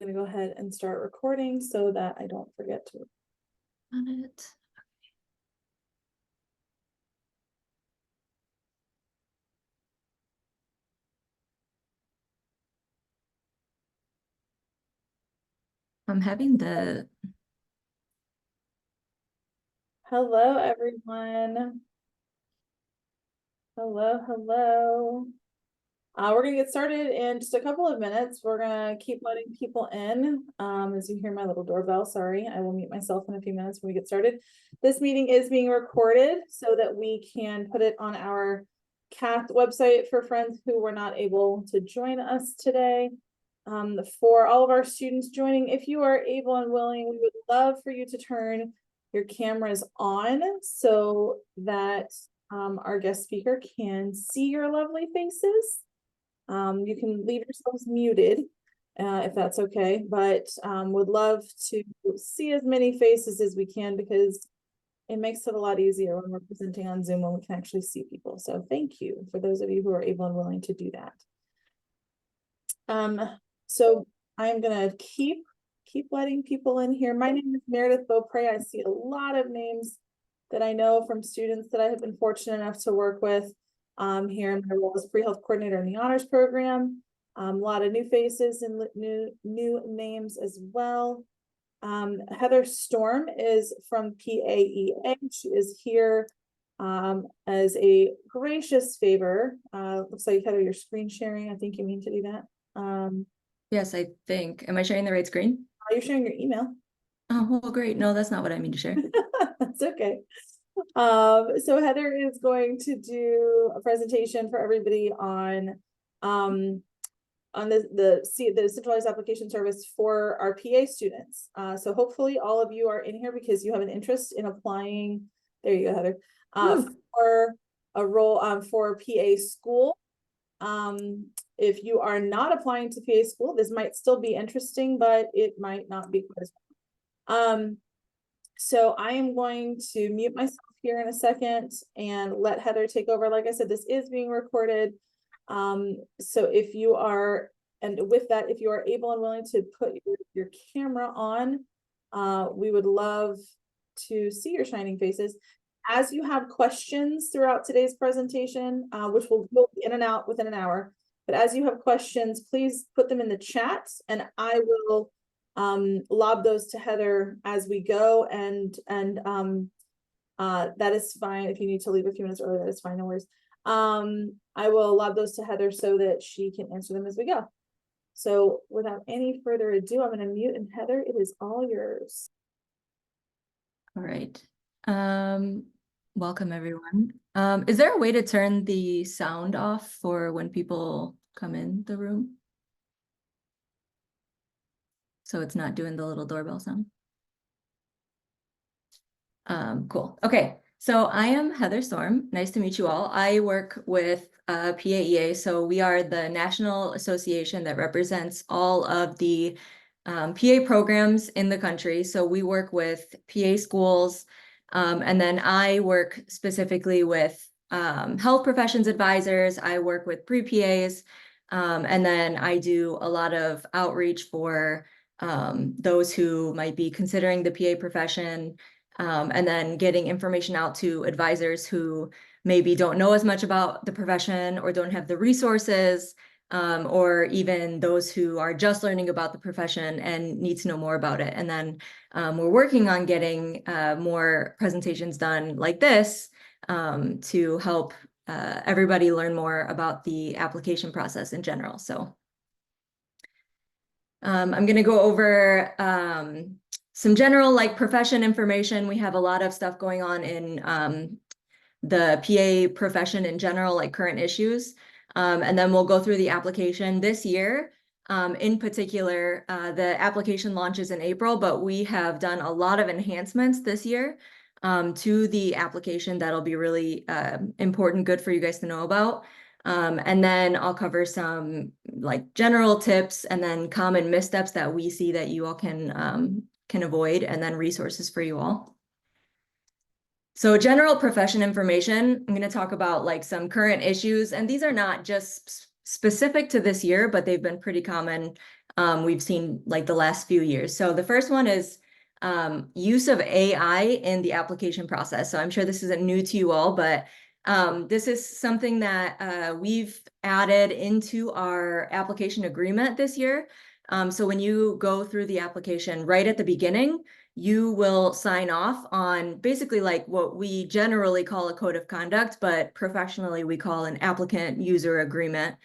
I'm gonna go ahead and start recording so that I don't forget to. On it. I'm having the Hello, everyone. Hello. We're gonna get started in just a couple of minutes. We're gonna keep letting people in. As you hear my little doorbell, sorry, I will mute myself in a few minutes when we get started. This meeting is being recorded so that we can put it on our CAT website for friends who were not able to join us today. For all of our students joining, if you are able and willing, we would love for you to turn your cameras on so that our guest speaker can see your lovely faces. You can leave yourselves muted if that's okay, but would love to see as many faces as we can because it makes it a lot easier when we're presenting on Zoom when we can actually see people. So thank you for those of you who are able and willing to do that. So I'm gonna keep letting people in here. My name is Meredith Beaupre. I see a lot of names that I know from students that I have been fortunate enough to work with here in my role as pre-health coordinator in the honors program. A lot of new faces and new names as well. Heather Storm is from PAEA. She is here as a gracious favor. Looks like Heather, you're screen sharing. I think you mean to do that. yes, I think. Am I sharing the right screen? You're sharing your email. Oh, well, great. No, that's not what I mean to share. That's okay. So Heather is going to do a presentation for everybody on the centralized application service for our PA students. So hopefully all of you are in here because you have an interest in applying. There you go, Heather. For a role for PA school. If you are not applying to PA school, this might still be interesting, but it might not be quite as well. So I am going to mute myself here in a second and let Heather take over. Like I said, this is being recorded. So if you are, and with that, if you are able and willing to put your camera on, we would love to see your shining faces. As you have questions throughout today's presentation, which will go in and out within an hour, but as you have questions, please put them in the chat and I will lob those to Heather as we go, and that is fine. If you need to leave a few minutes early, that is fine, no worries. I will lob those to Heather so that she can answer them as we go. So without any further ado, I'm going to mute, and Heather, it is all yours. All right. Welcome everyone. Is there a way to turn the sound off for when people come in the room? So it's not doing the little doorbell sound. Cool. Okay. So I am Heather Storm. Nice to meet you all. I work with PAEA. So we are the national association that represents all of the PA programs in the country. So we work with PA schools. And then I work specifically with health professions advisors. I work with pre-PAs. And then I do a lot of outreach for those who might be considering the PA profession. And then getting information out to advisors who maybe don't know as much about the profession or don't have the resources, or even those who are just learning about the profession and need to know more about it. And then we're working on getting more presentations done like this to help everybody learn more about the application process in general. So I'm going to go over some general like profession information. We have a lot of stuff going on in the PA profession in general, like current issues. And then we'll go through the application this year. In particular, the application launches in April, but we have done a lot of enhancements this year to the application that'll be really important, good for you guys to know about. And then I'll cover some like general tips and then common missteps that we see that you all can avoid, and then resources for you all. So general profession information, I'm going to talk about like some current issues, and these are not just specific to this year, but they've been pretty common we've seen like the last few years. So the first one is use of AI in the application process. So I'm sure this isn't new to you all, but this is something that we've added into our application agreement this year. So when you go through the application right at the beginning, you will sign off on basically like what we generally call a code of conduct, but professionally we call an applicant user agreement,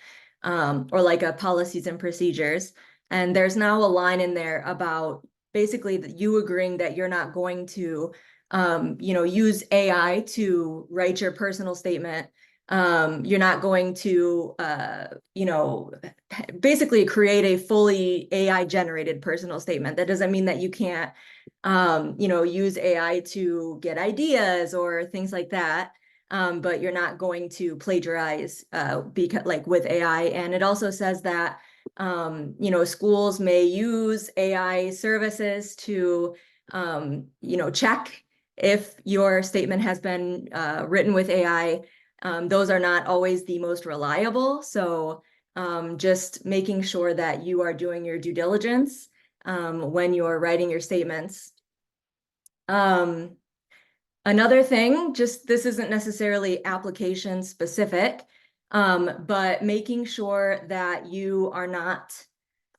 or like a policies and procedures. And there's now a line in there about basically that you agreeing that you're not going to, use AI to write your personal statement. You're not going to, basically create a fully AI generated personal statement. That doesn't mean that you can't, use AI to get ideas or things like that. But you're not going to plagiarize, because like with AI. And it also says that, schools may use AI services to, check if your statement has been written with AI. Those are not always the most reliable. So just making sure that you are doing your due diligence when you're writing your statements. Another thing, just this isn't necessarily application specific, but making sure that you are not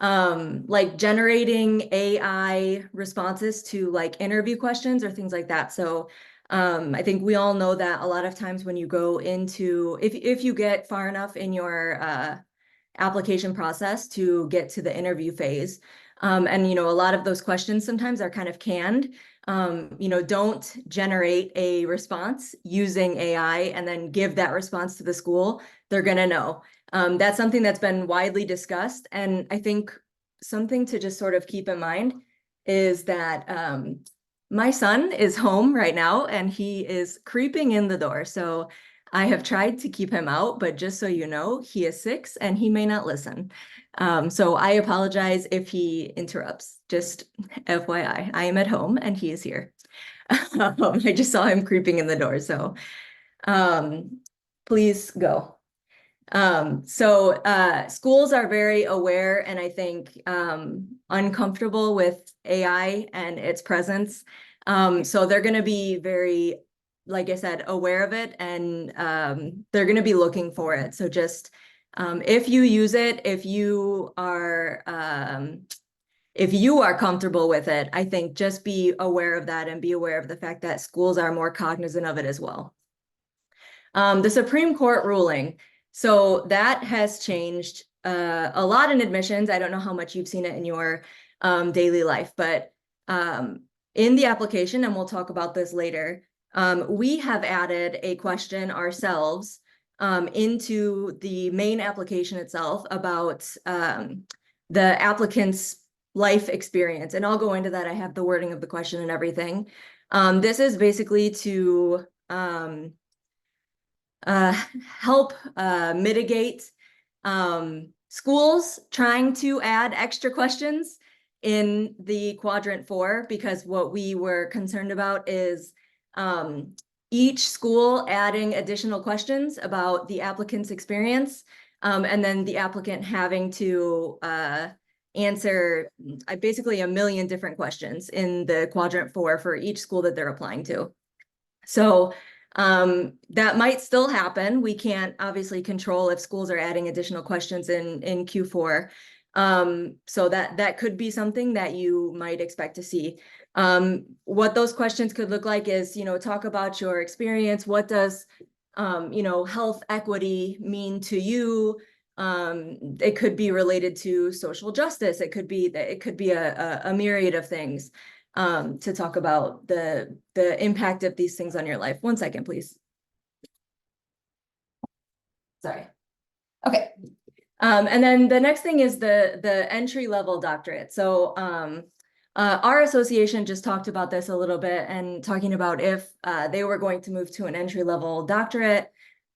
like generating AI responses to like interview questions or things like that. So I think we all know that a lot of times when you go into, if you get far enough in your application process to get to the interview phase, and a lot of those questions sometimes are kind of canned. Don't generate a response using AI and then give that response to the school. They're going to know. That's something that's been widely discussed. And I think something to just sort of keep in mind is that my son is home right now and he is creeping in the door. So I have tried to keep him out, but just so you know, he is 6 and he may not listen. So I apologize if he interrupts, just FYI, I am at home and he is here. I just saw him creeping in the door, so please go. Schools are very aware and I think uncomfortable with AI and its presence. So they're going to be very, like I said, aware of it, and they're going to be looking for it. So just if you use it, if you are comfortable with it, I think just be aware of that and be aware of the fact that schools are more cognizant of it as well. The Supreme Court ruling. So that has changed a lot in admissions. I don't know how much you've seen it in your daily life, but in the application, and we'll talk about this later, we have added a question ourselves into the main application itself about the applicant's life experience. And I'll go into that. I have the wording of the question and everything. This is basically to help mitigate schools trying to add extra questions in the quadrant 4, because what we were concerned about is each school adding additional questions about the applicant's experience, and then the applicant having to answer basically a million different questions in the quadrant 4 for each school that they're applying to. So that might still happen. We can't obviously control if schools are adding additional questions in Q4. So that could be something that you might expect to see. What those questions could look like is, talk about your experience. What does, health equity mean to you? It could be related to social justice. It could be a myriad of things. To talk about the impact of these things on your life. 1 second, please. Sorry. Okay. And then the next thing is the entry-level doctorate. So our association just talked about this a little bit and talking about if they were going to move to an entry-level doctorate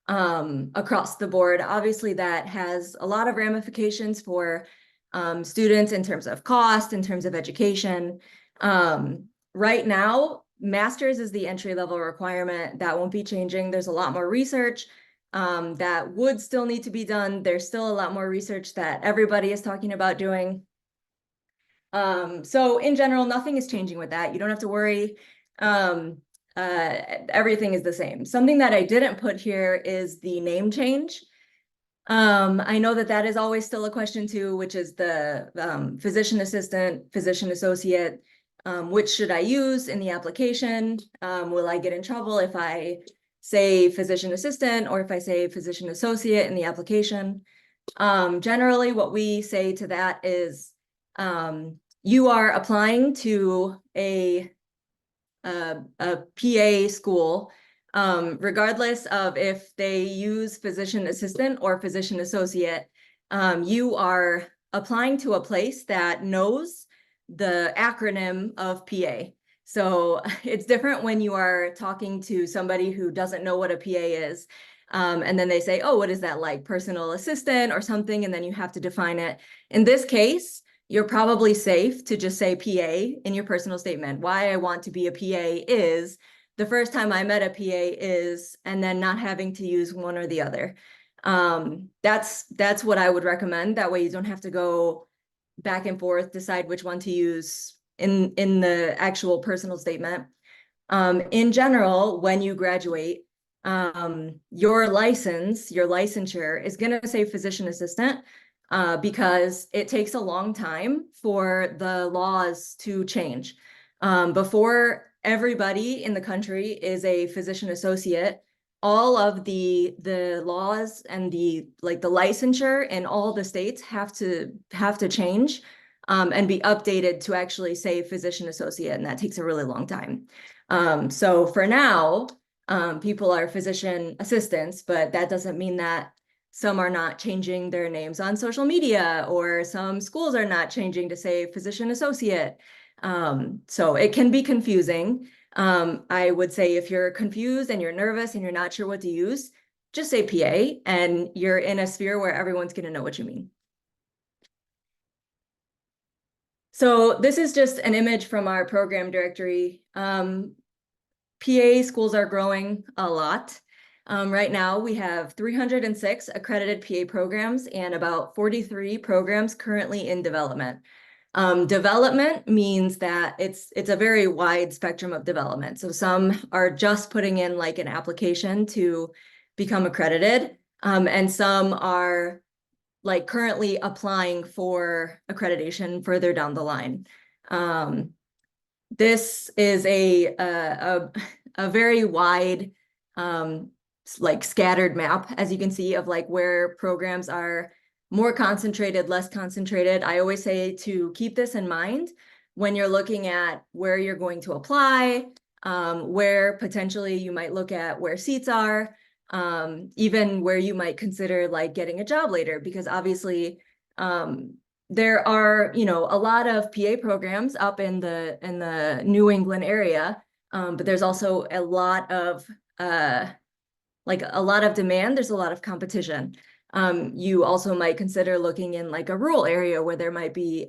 across the board. Obviously, that has a lot of ramifications for students in terms of cost, in terms of education. Right now, master's is the entry-level requirement. That won't be changing. There's a lot more research that would still need to be done. There's still a lot more research that everybody is talking about doing. So in general, nothing is changing with that. You don't have to worry. Everything is the same. Something that I didn't put here is the name change. I know that that is always still a question too, which is the physician assistant, physician associate. Which should I use in the application? Will I get in trouble if I say physician assistant or if I say physician associate in the application? Generally, what we say to that is you are applying to a PA school, regardless of if they use physician assistant or physician associate, you are applying to a place that knows the acronym of PA. So it's different when you are talking to somebody who doesn't know what a PA is. And then they say, oh, what is that, like personal assistant or something? And then you have to define it. In this case, you're probably safe to just say PA in your personal statement. Why I want to be a PA is the first time I met a PA is, and then not having to use one or the other. That's what I would recommend. That way you don't have to go back and forth, decide which one to use in the actual personal statement. In general, when you graduate, your licensure is going to say physician assistant, because it takes a long time for the laws to change. Before everybody in the country is a physician associate, all of the laws and the licensure in all the states have to change, and be updated to actually say physician associate, and that takes a really long time. So for now, people are physician assistants, but that doesn't mean that some are not changing their names on social media, or some schools are not changing to say physician associate. So it can be confusing. I would say if you're confused and you're nervous and you're not sure what to use, just say PA, and you're in a sphere where everyone's going to know what you mean. So this is just an image from our program directory. PA schools are growing a lot. Right now, we have 306 accredited PA programs and about 43 programs currently in development. Development means that it's a very wide spectrum of development. So some are just putting in like an application to become accredited, and some are like currently applying for accreditation further down the line. This is a very wide, like scattered map, as you can see, of like where programs are more concentrated, less concentrated. I always say to keep this in mind when you're looking at where you're going to apply, where potentially you might look at where seats are, even where you might consider like getting a job later, because obviously there are, you know, a lot of PA programs up in the New England area, but there's also a lot of demand. There's a lot of competition. You also might consider looking in like a rural area where there might be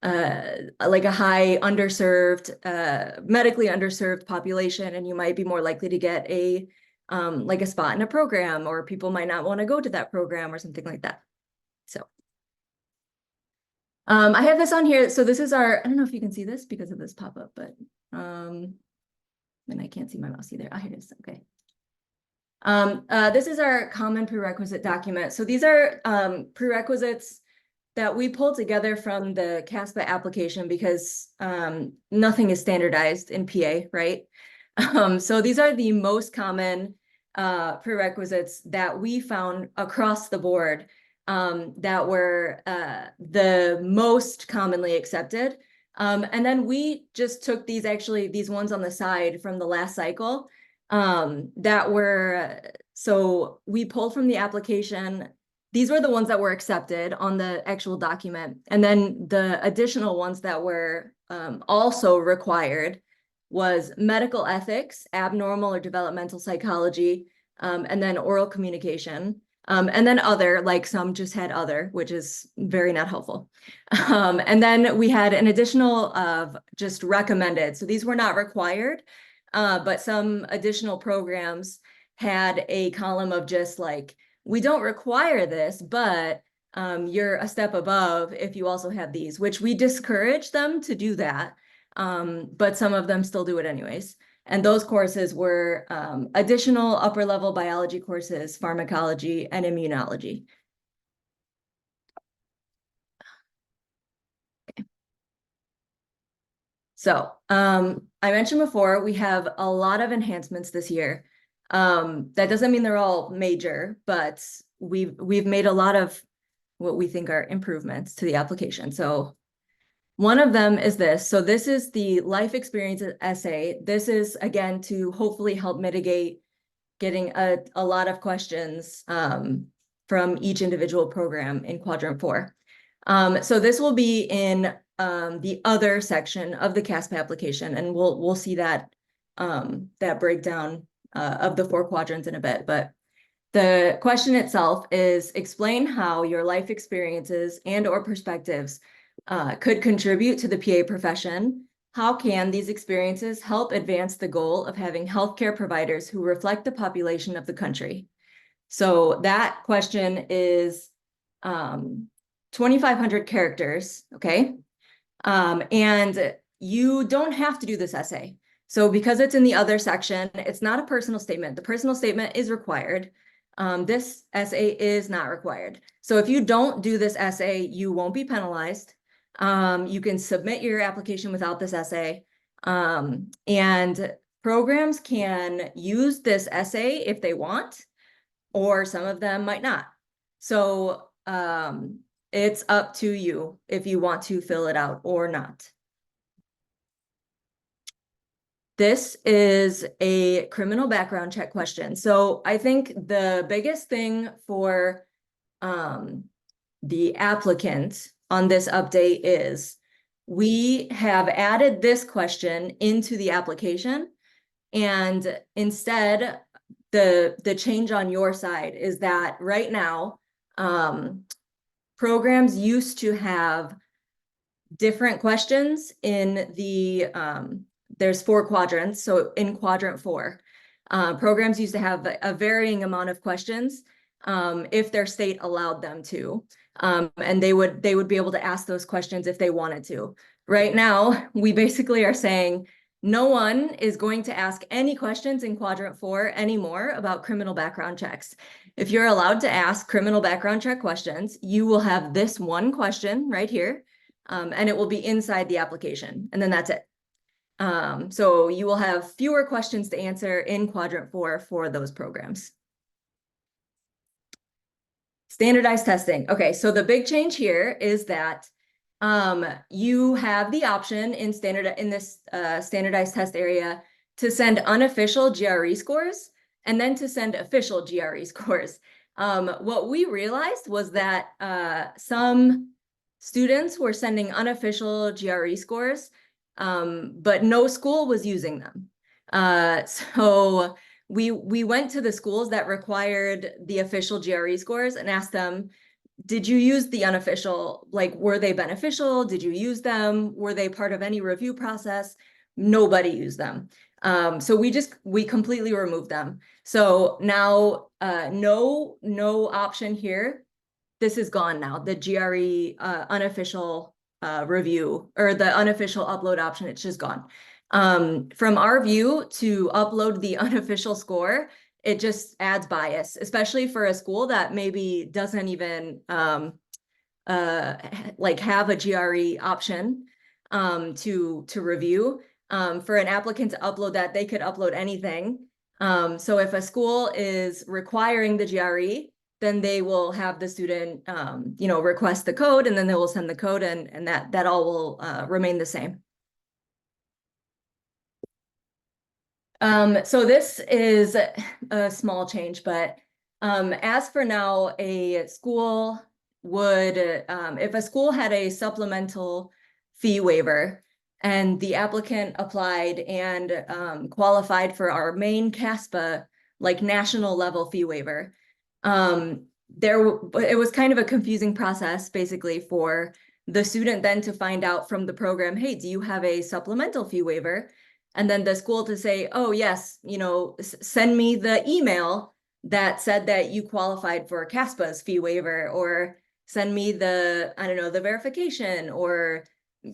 like a high underserved, medically underserved population, and you might be more likely to get a like a spot in a program, or people might not want to go to that program or something like that. So I have this on here. So this is our, I don't know if you can see this because of this pop-up, but and I can't see my mouse either. Oh, here it is. Okay. This is our common prerequisite document. So these are prerequisites that we pulled together from the CASPA application, because nothing is standardized in PA, right? So these are the most common prerequisites that we found across the board, that were the most commonly accepted. And then we just took these ones on the side from the last cycle, that were, so we pulled from the application. These were the ones that were accepted on the actual document. And then the additional ones that were also required was medical ethics, abnormal or developmental psychology, and then oral communication. And then other, like some just had other, which is very not helpful. And then we had an additional of just recommended. So these were not required, but some additional programs had a column of just like, we don't require this, but you're a step above if you also have these, which we discourage them to do that. But some of them still do it anyways. And those courses were additional upper level biology courses, pharmacology, and immunology. So I mentioned before, we have a lot of enhancements this year. That doesn't mean they're all major, but we've made a lot of what we think are improvements to the application. So one of them is this. So this is the life experience essay. This is, again, to hopefully help mitigate getting a lot of questions from each individual program in quadrant 4. So this will be in the other section of the CASPA application, and we'll see that that breakdown of the 4 quadrants in a bit. But the question itself is, explain how your life experiences and or perspectives could contribute to the PA profession. How can these experiences help advance the goal of having healthcare providers who reflect the population of the country? So that question is 2,500 characters, okay? And you don't have to do this essay. So because it's in the other section, it's not a personal statement. The personal statement is required. This essay is not required. So if you don't do this essay, you won't be penalized. You can submit your application without this essay. And programs can use this essay if they want, or some of them might not. So it's up to you if you want to fill it out or not. This is a criminal background check question. So I think the biggest thing for the applicant on this update is we have added this question into the application, and instead the change on your side is that right now programs used to have different questions in the there's 4 quadrants. So in quadrant 4, programs used to have a varying amount of questions if their state allowed them to. And they would be able to ask those questions if they wanted to. Right now, we basically are saying no one is going to ask any questions in quadrant 4 anymore about criminal background checks. If you're allowed to ask criminal background check questions, you will have this one question right here, and it will be inside the application, and then that's it. So you will have fewer questions to answer in quadrant 4 for those programs. Standardized testing. Okay, so the big change here is that you have the option in this standardized test area to send unofficial GRE scores and then to send official GRE scores. What we realized was that some students were sending unofficial GRE scores, but no school was using them. So we went to the schools that required the official GRE scores and asked them, did you use the unofficial? Like, were they beneficial? Did you use them? Were they part of any review process? Nobody used them. So we completely removed them. So now no option here. This is gone now. The GRE unofficial review, or the unofficial upload option, it's just gone. From our view, to upload the unofficial score, it just adds bias, especially for a school that maybe doesn't even like have a GRE option to review. For an applicant to upload that, they could upload anything. So if a school is requiring the GRE, then they will have the student request the code, and then they will send the code, and that all will remain the same. So this is a small change, but as for now, a school would, if a school had a supplemental fee waiver and the applicant applied and qualified for our main CASPA, like national level fee waiver, it was kind of a confusing process basically for the student then to find out from the program, hey, do you have a supplemental fee waiver? And then the school to say, oh, yes, send me the email that said that you qualified for CASPA's fee waiver, or send me the, I don't know, the verification, or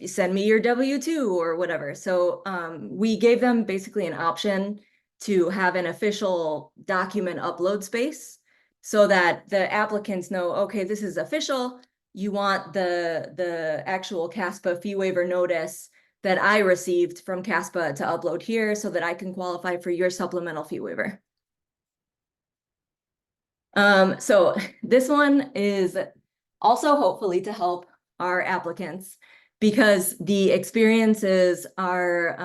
send me your W-2 or whatever. So we gave them basically an option to have an official document upload space so that the applicants know, okay, this is official. You want the actual CASPA fee waiver notice that I received from CASPA to upload here so that I can qualify for your supplemental fee waiver. So this one is also hopefully to help our applicants, because the experiences are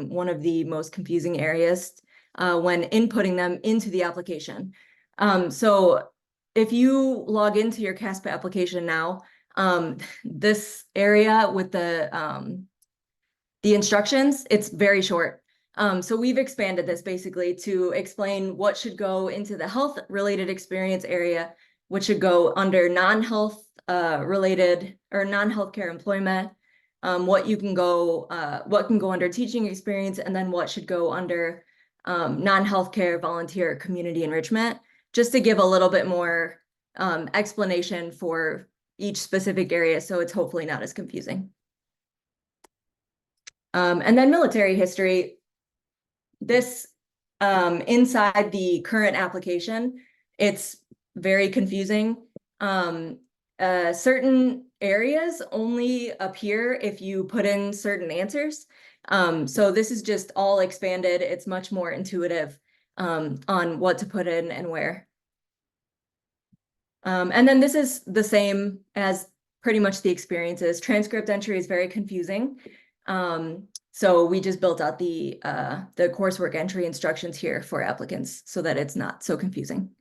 one of the most confusing areas when inputting them into the application. So if you log into your CASPA application now, this area with the instructions, it's very short. So we've expanded this basically to explain what should go into the health related experience area, what should go under non-health related or non-healthcare employment, what can go under teaching experience, and then what should go under non-healthcare volunteer community enrichment, just to give a little bit more explanation for each specific area, so it's hopefully not as confusing. And then military history. This inside the current application, it's very confusing. Certain areas only appear if you put in certain answers. So this is just all expanded. It's much more intuitive on what to put in and where. And then this is the same as pretty much the experiences. Transcript entry is very confusing. So we just built out the coursework entry instructions here for applicants so that it's not so confusing.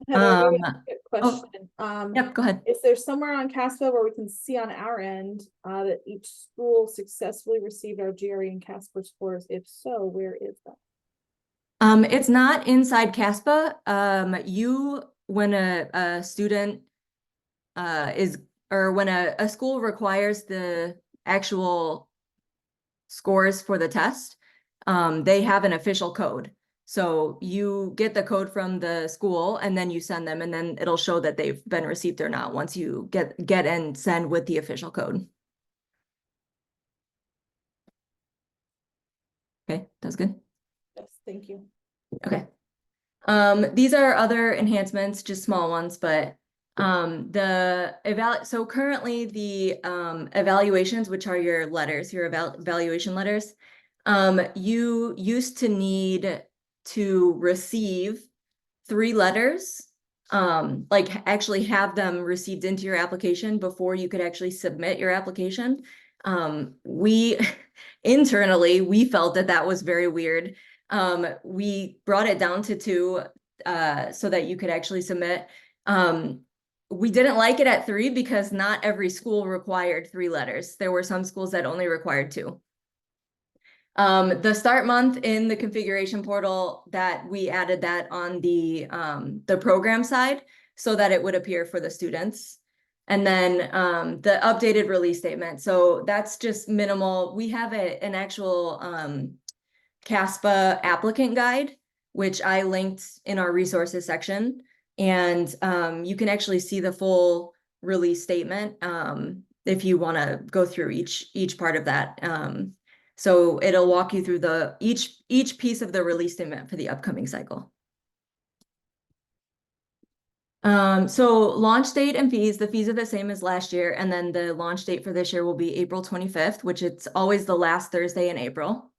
Heather, I have a quick question. Yep, go ahead. Is there somewhere on CASPA where we can see on our end that each school successfully received our GRE and CASPA scores? If so, where is that? It's not inside CASPA. When a student when a school requires the actual scores for the test, they have an official code. So you get the code from the school and then you send them, and then it'll show that they've been received or not once you get and send with the official code. Okay, that's good. Yes, thank you. Okay. These are other enhancements, just small ones, but so currently the evaluations, which are your letters, your evaluation letters, you used to need to receive 3 letters, like actually have them received into your application before you could actually submit your application. We internally, we felt that was very weird. We brought it down to 2 so that you could actually submit. We didn't like it at 3 because not every school required 3 letters. There were some schools that only required 2. The start month in the configuration portal, that we added that on the program side so that it would appear for the students. And then the updated release statement. So that's just minimal. We have an actual CASPA applicant guide, which I linked in our resources section. And you can actually see the full release statement if you want to go through each part of that. So it'll walk you through each piece of the release statement for the upcoming cycle. So launch date and fees, the fees are the same as last year. And then the launch date for this year will be April 25th, which it's always the last Thursday in April.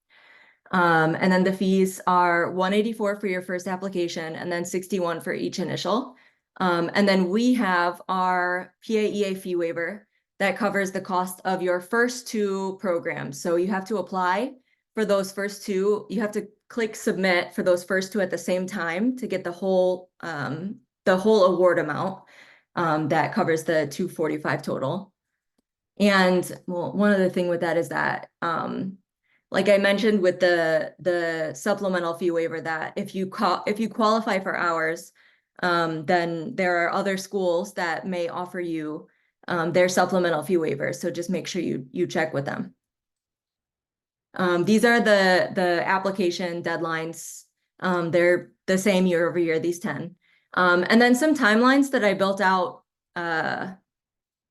And then the fees are $184 for your first application and then $61 for each initial. And then we have our PAEA fee waiver that covers the cost of your first 2 programs. So you have to apply for those first 2. You have to click submit for those first 2 at the same time to get the whole award amount that covers the $245 total. And well, one other thing with that is that like I mentioned with the supplemental fee waiver, that if you qualify for hours, then there are other schools that may offer you their supplemental fee waivers. So just make sure you check with them. These are the application deadlines. They're the same year over year, these 10. And then some timelines that I built out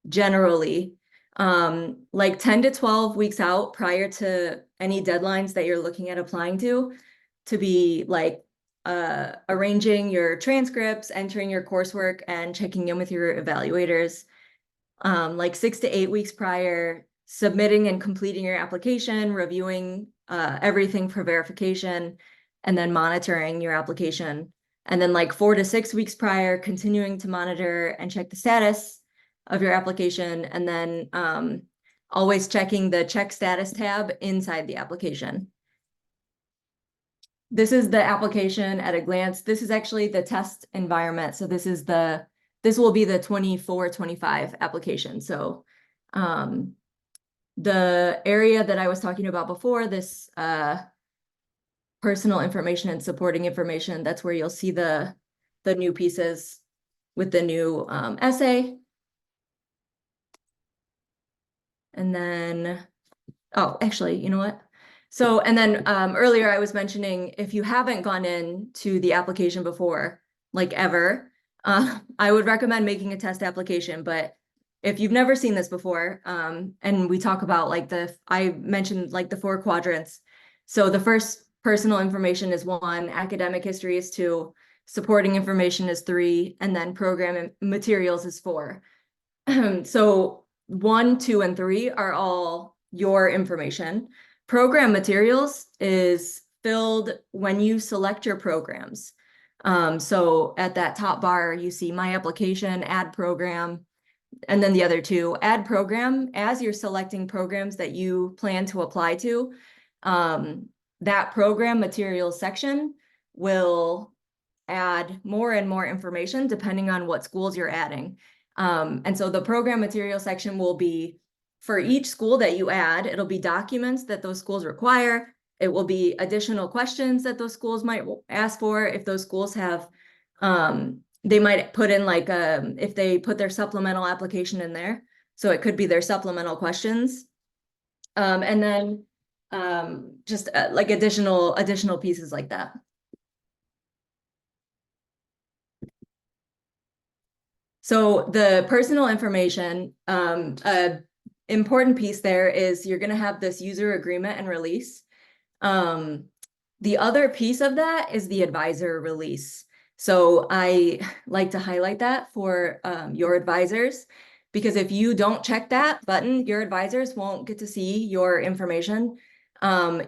generally, like 10 to 12 weeks out prior to any deadlines that you're looking at applying to be like arranging your transcripts, entering your coursework, and checking in with your evaluators. Like 6 to 8 weeks prior, submitting and completing your application, reviewing everything for verification, and then monitoring your application. And then like 4 to 6 weeks prior, continuing to monitor and check the status of your application, and then always checking the check status tab inside the application. This is the application at a glance. This is actually the test environment. So this will be the 24-25 application. So the area that I was talking about before, this personal information and supporting information, that's where you'll see the new pieces with the new essay. And then, oh, actually, you know what? So, and then earlier I was mentioning, if you haven't gone in to the application before, like ever, I would recommend making a test application. But if you've never seen this before, and we talk about like I mentioned like the 4 quadrants. So the first, personal information, is 1, academic history is 2, supporting information is 3, and then program materials is 4. So 1, 2, and 3 are all your information. Program materials is filled when you select your programs. So at that top bar, you see my application, add program, and then the other 2. Add program, as you're selecting programs that you plan to apply to, that program materials section will add more and more information depending on what schools you're adding. And so the program material section will be, for each school that you add, it'll be documents that those schools require. It will be additional questions that those schools might ask for. If those schools have, they might put in like, if they put their supplemental application in there. So it could be their supplemental questions. And then just like additional pieces like that. So the personal information, important piece there is you're going to have this user agreement and release. The other piece of that is the advisor release. So I like to highlight that for your advisors, because if you don't check that button, your advisors won't get to see your information.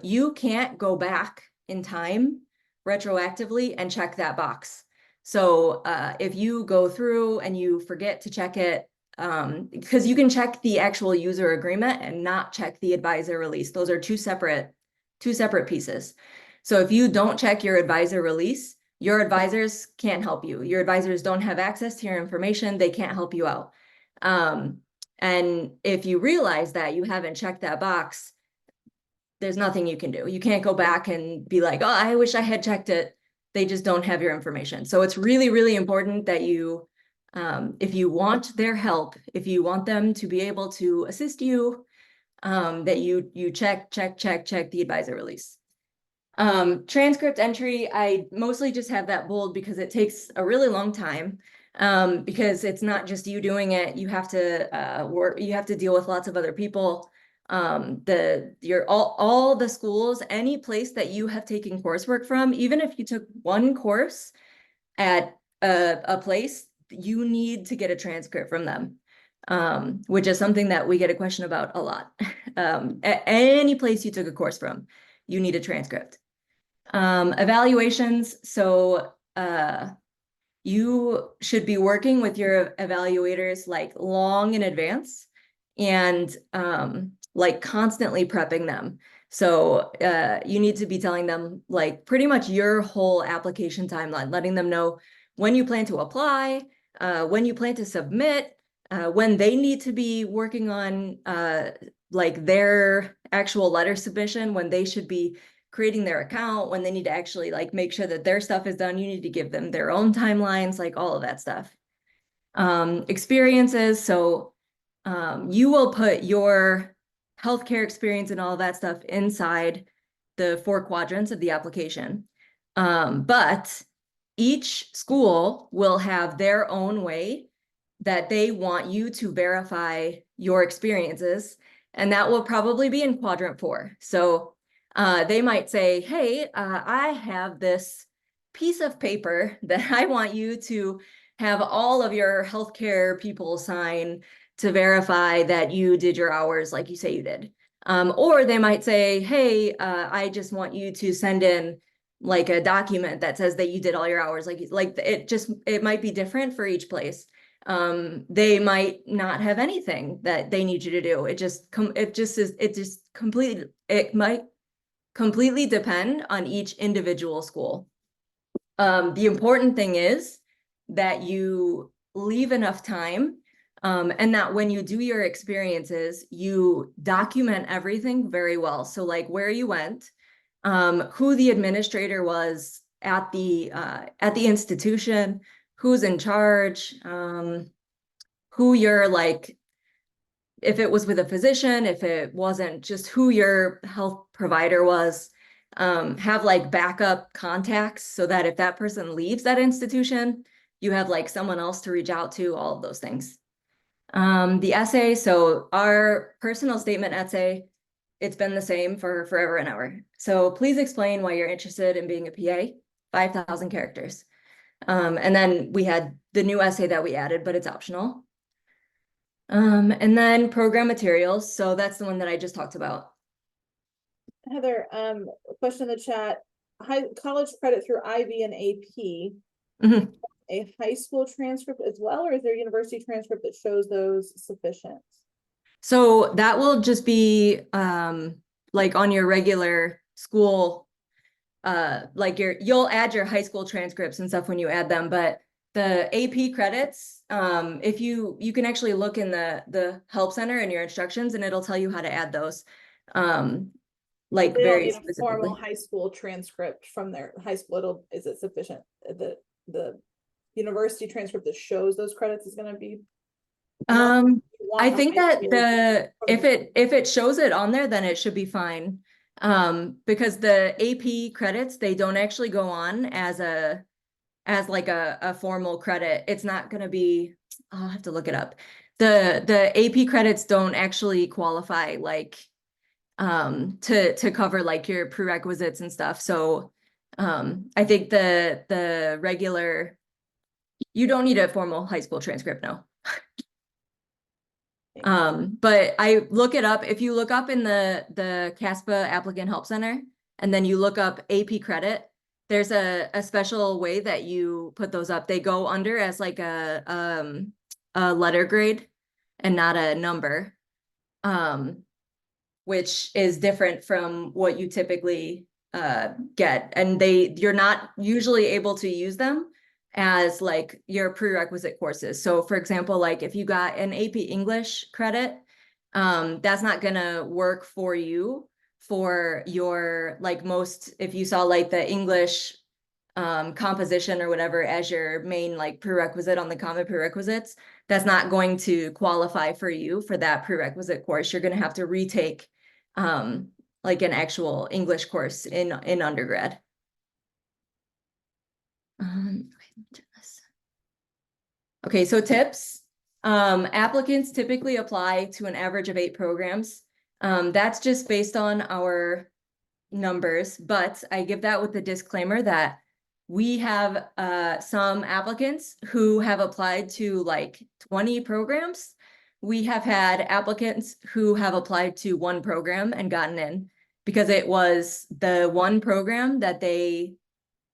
You can't go back in time retroactively and check that box. So if you go through and you forget to check it, because you can check the actual user agreement and not check the advisor release. Those are two separate pieces. So if you don't check your advisor release, your advisors can't help you. Your advisors don't have access to your information. They can't help you out. And if you realize that you haven't checked that box, there's nothing you can do. You can't go back and be like, oh, I wish I had checked it. They just don't have your information. So it's really, really important that you, if you want their help, if you want them to be able to assist you, that you check the advisor release. Transcript entry, I mostly just have that bold because it takes a really long time, because it's not just you doing it. You have to you have to deal with lots of other people. All the schools, any place that you have taken coursework from, even if you took one course at a place, you need to get a transcript from them, which is something that we get a question about a lot. At any place you took a course from, you need a transcript. Evaluations, so you should be working with your evaluators like long in advance, and like constantly prepping them. So you need to be telling them like pretty much your whole application timeline, letting them know when you plan to apply, when you plan to submit, when they need to be working on like their actual letter submission, when they should be creating their account, when they need to actually like make sure that their stuff is done. You need to give them their own timelines, like all of that stuff. Experiences, so you will put your healthcare experience and all of that stuff inside the 4 quadrants of the application. But each school will have their own way that they want you to verify your experiences. And that will probably be in quadrant 4. So they might say, hey, I have this piece of paper that I want you to have all of your healthcare people sign to verify that you did your hours like you say you did. Or they might say, hey, I just want you to send in like a document that says that you did all your hours. Like it might be different for each place. They might not have anything that they need you to do. It might completely depend on each individual school. The important thing is that you leave enough time, and that when you do your experiences, you document everything very well. So like where you went, who the administrator was at the institution, who's in charge, who you're like, if it was with a physician, if it wasn't, just who your health provider was. Have like backup contacts so that if that person leaves that institution, you have like someone else to reach out to, all of those things. The essay, so our personal statement essay, it's been the same for forever and ever. So please explain why you're interested in being a PA, 5,000 characters. And then we had the new essay that we added, but it's optional. And then program materials. So that's the one that I just talked about. Heather, a question in the chat. College credit through IB and AP. Mhm. A high school transcript as well, or is there a university transcript that shows those sufficient? So that will just be like on your regular school, like you'll add your high school transcripts and stuff when you add them, but the AP credits, if you can actually look in the help center in your instructions and it'll tell you how to add those. Like They don't very need a formal specifically. high school transcript from their high school. Is it sufficient? The university transcript that shows those credits is gonna be. I think that if school. it shows it on there, then it should be fine. Because the AP credits, they don't actually go on as like a formal credit. It's not gonna be, I'll have to look it up. The AP credits don't actually qualify like to cover like your prerequisites and stuff. So I think the regular, you don't need a formal high school transcript, no. But I look it up. If you look up in the CASPA Applicant Help Center, and then you look up AP credit, there's a special way that you put those up. They go under as like a letter grade and not a number, which is different from what you typically get. And you're not usually able to use them as like your prerequisite courses. So for example, like if you got an AP English credit, that's not gonna work for you for your like most, if you saw like the English composition or whatever as your main like prerequisite on the common prerequisites, that's not going to qualify for you for that prerequisite course. You're gonna have to retake like an actual English course in undergrad. Okay, so tips. Applicants typically apply to an average of 8 programs. That's just based on our numbers, but I give that with the disclaimer that we have some applicants who have applied to like 20 programs. We have had applicants who have applied to 1 program and gotten in because it was the one program that they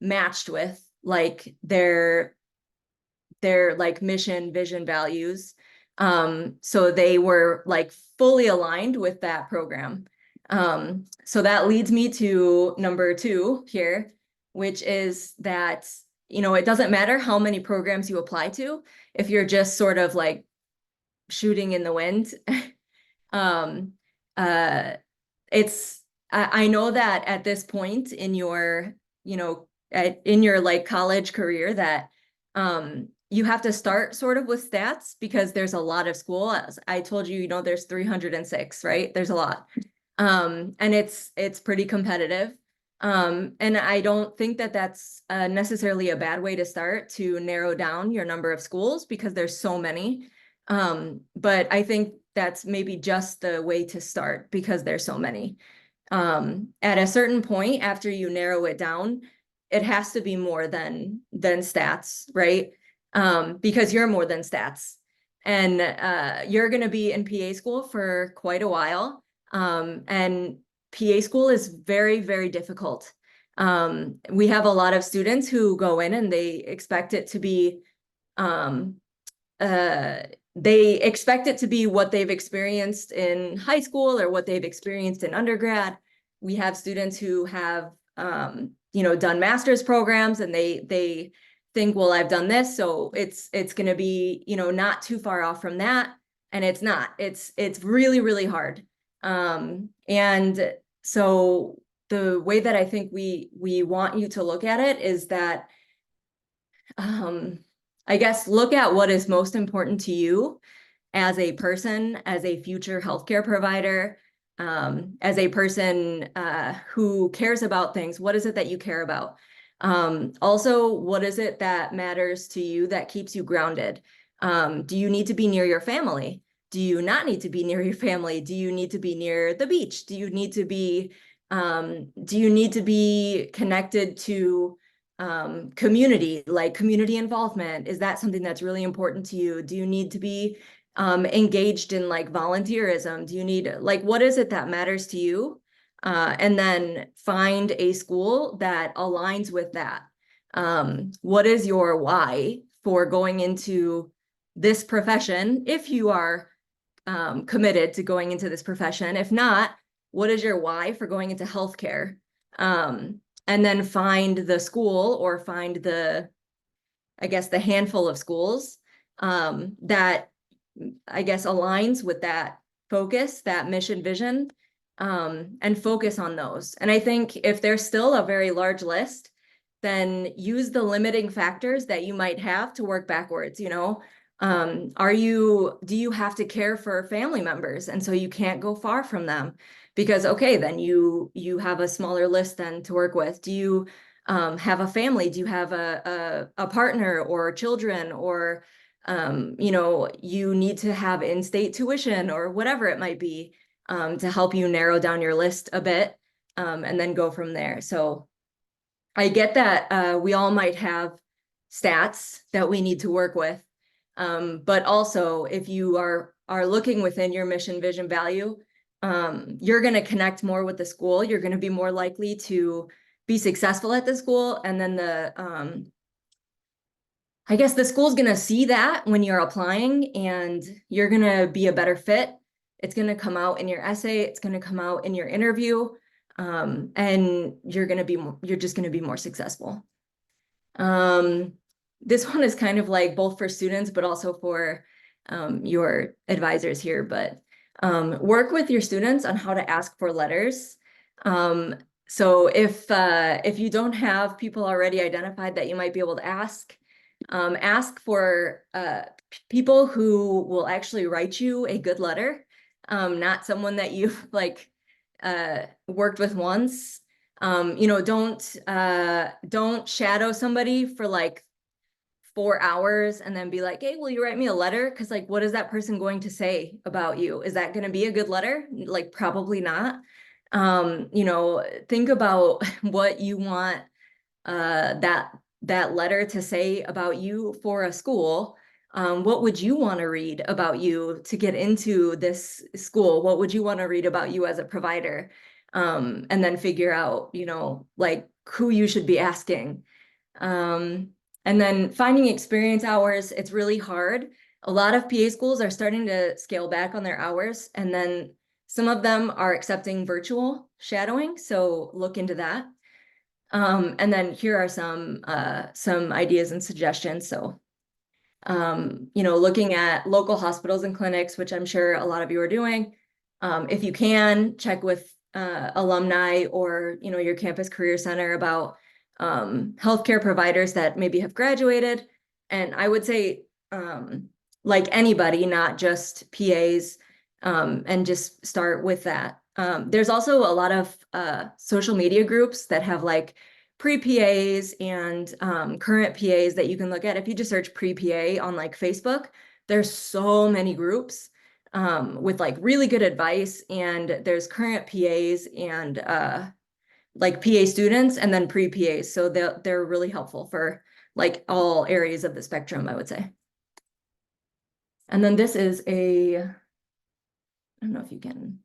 matched with like their like mission, vision, values. So they were like fully aligned with that program. So that leads me to number 2 here, which is that, you know, it doesn't matter how many programs you apply to, if you're just sort of like shooting in the wind. I know that at this point in your, you know, in your like college career that you have to start sort of with stats because there's a lot of school. As I told you, you know, there's 306, right? There's a lot. And it's pretty competitive. And I don't think that that's necessarily a bad way to start to narrow down your number of schools because there's so many. But I think that's maybe just the way to start because there's so many. At a certain point, after you narrow it down, it has to be more than stats, right? Because you're more than stats. And you're going to be in PA school for quite a while. And PA school is very, very difficult. We have a lot of students who go in and they expect it to be um, they expect it to be what they've experienced in high school or what they've experienced in undergrad. We have students who have, done master's programs and they think, well, I've done this, so it's going to be, not too far off from that. And it's not. It's really, really hard. And so the way that I think we want you to look at it is that I guess look at what is most important to you as a person, as a future healthcare provider, as a person who cares about things. What is it that you care about? Also, what is it that matters to you that keeps you grounded? Do you need to be near your family? Do you not need to be near your family? Do you need to be near the beach? Do you need to be connected to community, like community involvement? Is that something that's really important to you? Do you need to be engaged in like volunteerism? Do you need, like, what is it that matters to you? And then find a school that aligns with that. What is your why for going into this profession if you are committed to going into this profession? If not, what is your why for going into healthcare? And then find the school or find the handful of schools that I guess aligns with that focus, that mission vision, and focus on those. And I think if there's still a very large list, then use the limiting factors that you might have to work backwards, do you have to care for family members? And so you can't go far from them because, okay, then you have a smaller list then to work with. Do you have a family? Do you have a partner or children or, you need to have in-state tuition or whatever it might be to help you narrow down your list a bit and then go from there. So I get that we all might have stats that we need to work with. But also if you are looking within your mission, vision, value, you're going to connect more with the school. You're going to be more likely to be successful at the school. And then I guess the school's going to see that when you're applying and you're going to be a better fit. It's going to come out in your essay. It's going to come out in your interview. And you're just going to be more successful. This one is kind of like both for students, but also for your advisors here, but work with your students on how to ask for letters. So if you don't have people already identified that you might be able to ask for people who will actually write you a good letter, not someone that you've like worked with once. Don't shadow somebody for like 4 hours and then be like, hey, will you write me a letter? Because like, what is that person going to say about you? Is that going to be a good letter? Like, probably not. Think about what you want that letter to say about you for a school. What would you want to read about you to get into this school? What would you want to read about you as a provider? And then figure out, like who you should be asking. And then finding experience hours, it's really hard. A lot of PA schools are starting to scale back on their hours, and then some of them are accepting virtual shadowing, so look into that. And then here are some ideas and suggestions. So, looking at local hospitals and clinics, which I'm sure a lot of you are doing. If you can, check with alumni or, your campus career center about healthcare providers that maybe have graduated. And I would say, like anybody, not just PAs, and just start with that. There's also a lot of social media groups that have like pre-PAs and current PAs that you can look at. If you just search pre-PA on like Facebook, there's so many groups with like really good advice, and there's current PAs and like PA students and then pre-PAs. So they're really helpful for like all areas of the spectrum, I would say. And then this is I don't know if you can,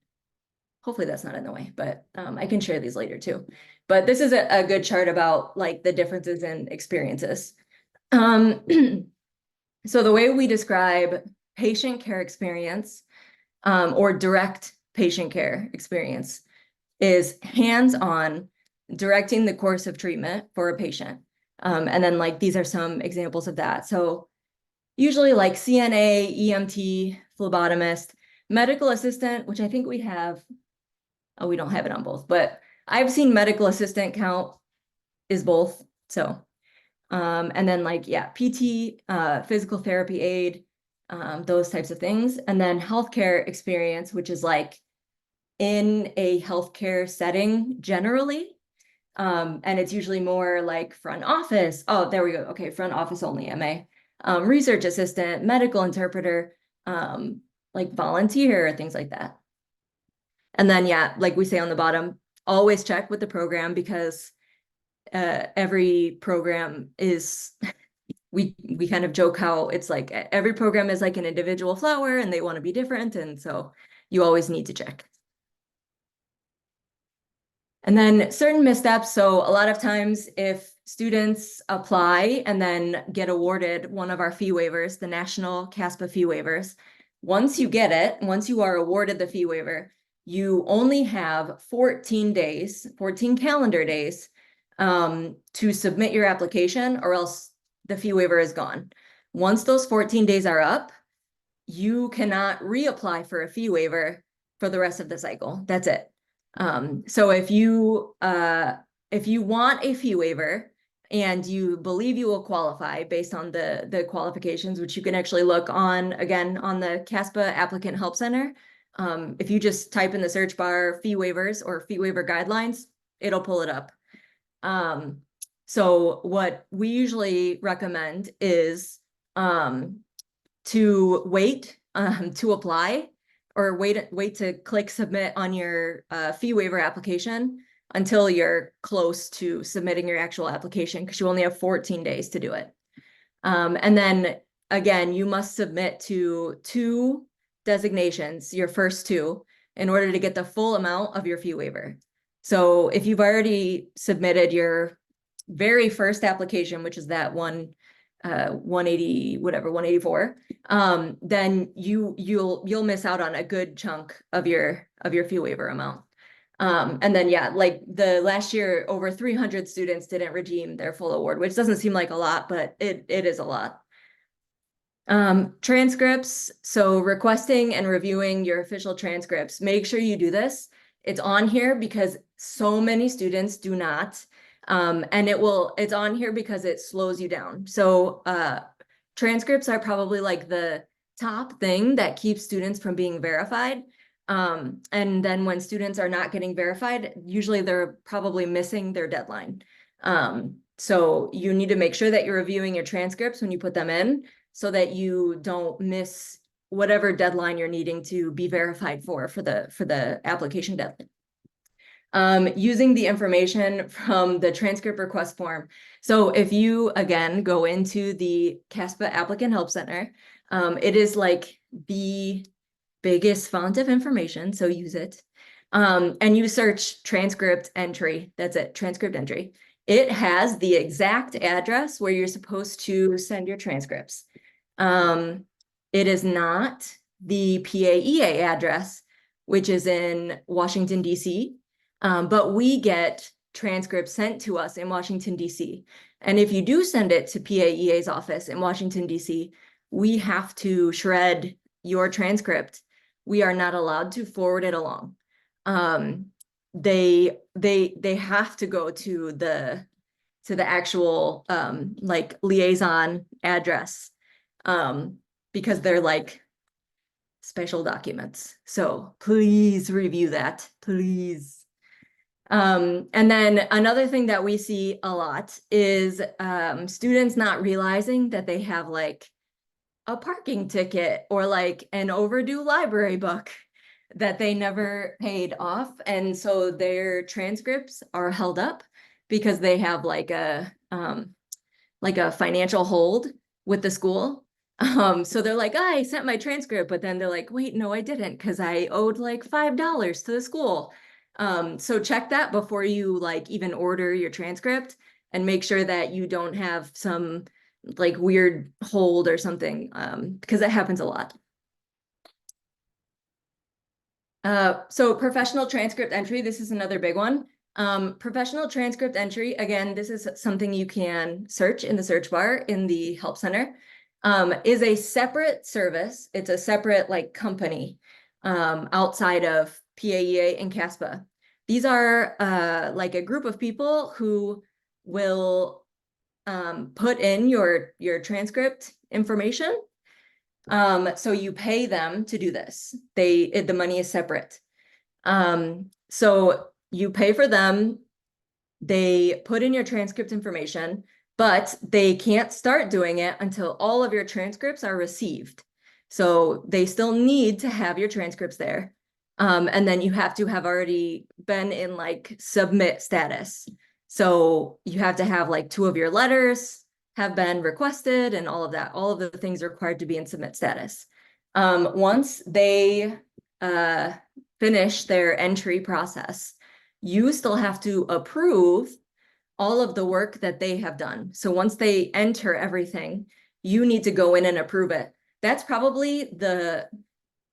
hopefully that's not in the way, but I can share these later too. But this is a good chart about like the differences in experiences. So the way we describe patient care experience or direct patient care experience is hands-on, directing the course of treatment for a patient. And then like these are some examples of that. So usually like CNA, EMT, phlebotomist, medical assistant, which I think we have. Oh, we don't have it on both, but I've seen medical assistant count is both. So, and then like, yeah, PT, physical therapy aid, those types of things. And then healthcare experience, which is like in a healthcare setting generally. And it's usually more like front office. Oh, there we go. Okay, front office only, MA. Research assistant, medical interpreter, like volunteer, things like that. And then, yeah, like we say on the bottom, always check with the program, because every program is, we kind of joke how it's like every program is like an individual flower and they want to be different. And so you always need to check. And then certain missteps. So a lot of times if students apply and then get awarded one of our fee waivers, the national CASPA fee waivers, once you get it, once you are awarded the fee waiver, you only have 14 days, 14 calendar days to submit your application, or else the fee waiver is gone. Once those 14 days are up, you cannot reapply for a fee waiver for the rest of the cycle. That's it. So if you want a fee waiver and you believe you will qualify based on the qualifications, which you can actually look on again on the CASPA Applicant Help Center. If you just type in the search bar fee waivers or fee waiver guidelines, it'll pull it up. So what we usually recommend is to wait to apply, or wait to click submit on your fee waiver application until you're close to submitting your actual application, because you only have 14 days to do it. And then again, you must submit to 2 designations, your first 2, in order to get the full amount of your fee waiver. So if you've already submitted your very first application, which is that 180, whatever, 184, then you'll miss out on a good chunk of your fee waiver amount. And then, yeah, like the last year, over 300 students didn't redeem their full award, which doesn't seem like a lot, but it is a lot. Transcripts. So requesting and reviewing your official transcripts, make sure you do this. It's on here because so many students do not. And it's on here because it slows you down. So transcripts are probably like the top thing that keeps students from being verified. And then when students are not getting verified, usually they're probably missing their deadline. So you need to make sure that you're reviewing your transcripts when you put them in, so that you don't miss whatever deadline you're needing to be verified for the application deadline. Using the information from the transcript request form. So if you, again, go into the CASPA Applicant Help Center, it is like the biggest font of information, so use it. And you search transcript entry, that's it, transcript entry. It has the exact address where you're supposed to send your transcripts. It is not the PAEA address, which is in Washington, D.C., but we get transcripts sent to us in Washington, D.C. And if you do send it to PAEA's office in Washington, D.C., we have to shred your transcript. We are not allowed to forward it along. They have to go to the actual like liaison address, because they're like, special documents. So please review that, please. And then another thing that we see a lot is students not realizing that they have like a parking ticket or like an overdue library book that they never paid off. And so their transcripts are held up because they have like a financial hold with the school. So they're like, I sent my transcript, but then they're like, wait, no, I didn't, because I owed like $5 to the school. So check that before you like even order your transcript and make sure that you don't have some like weird hold or something, because that happens a lot. So professional transcript entry, this is another big one. Professional transcript entry, again, this is something you can search in the search bar in the Help Center, is a separate service. It's a separate like company outside of PAEA and CASPA. These are like a group of people who will put in your transcript information. So you pay them to do this. The money is separate. So you pay for them, they put in your transcript information, but they can't start doing it until all of your transcripts are received. So they still need to have your transcripts there. And then you have to have already been in like submit status. So you have to have like 2 of your letters have been requested and all of that. All of the things required to be in submit status. Once they finish their entry process, you still have to approve all of the work that they have done. So once they enter everything, you need to go in and approve it. That's probably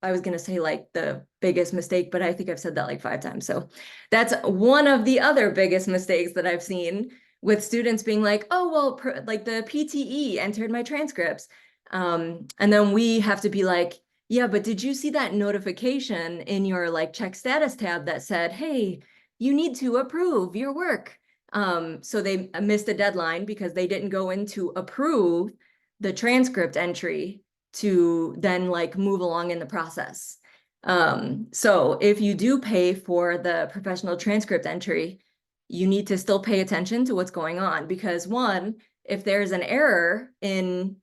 I was going to say like the biggest mistake, but I think I've said that like 5 times. So that's one of the other biggest mistakes that I've seen with students being like, oh, well, like the PTE entered my transcripts. And then we have to be like, yeah, but did you see that notification in your like check status tab that said, hey, you need to approve your work? So they missed a deadline because they didn't go in to approve the transcript entry to then like move along in the process. So if you do pay for the professional transcript entry, you need to still pay attention to what's going on, because one, if there's an error in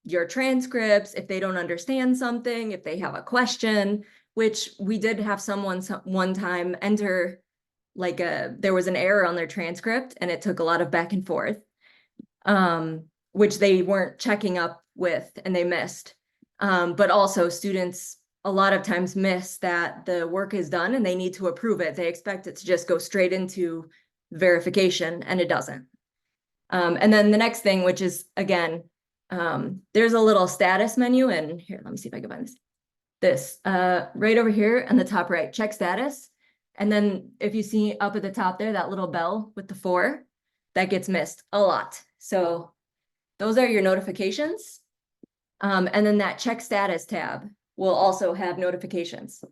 your transcripts, if they don't understand something, if they have a question, which we did have someone one time enter like there was an error on their transcript and it took a lot of back and forth, which they weren't checking up with and they missed. But also students a lot of times miss that the work is done and they need to approve it. They expect it to just go straight into verification and it doesn't. And then the next thing, which is again, there's a little status menu, and here, let me see if I can find this right over here in the top right, check status. And then if you see up at the top there, that little bell with the 4, that gets missed a lot. So those are your notifications. And then that check status tab will also have notifications.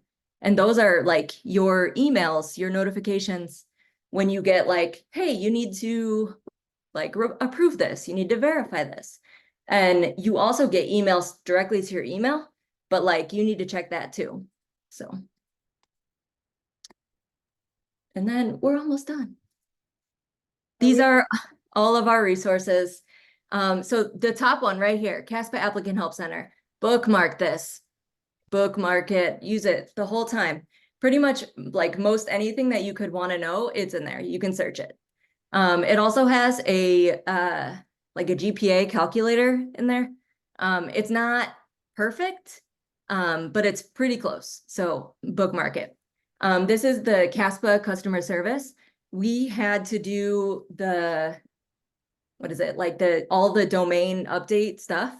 And those are like your emails, your notifications when you get like, hey, you need to like approve this, you need to verify this. And you also get emails directly to your email, but like you need to check that too. So. And then we're almost done. These are all of our resources. So the top one right here, CASPA Applicant Help Center, bookmark this, bookmark it, use it the whole time. Pretty much like most anything that you could want to know, it's in there. You can search it. It also has a like a GPA calculator in there. It's not perfect, but it's pretty close. So bookmark it. This is the CASPA customer service. We had to do what is it? Like all the domain update stuff.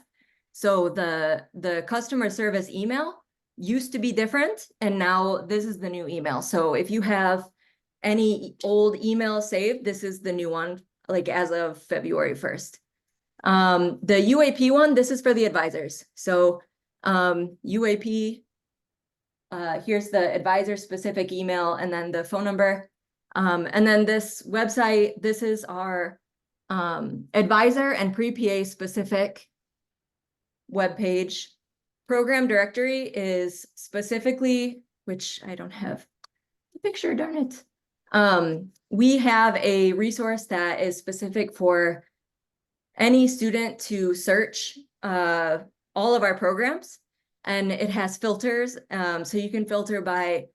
So the customer service email used to be different, and now this is the new email. So if you have any old email saved, this is the new one, like as of February 1st. The UAP one, this is for the advisors. So UAP, here's the advisor specific email and then the phone number. And then this website, this is our advisor and pre-PA specific webpage. program directory is specifically, which I don't have the picture, darn it. We have a resource that is specific for any student to search all of our programs, and it has filters. So you can filter by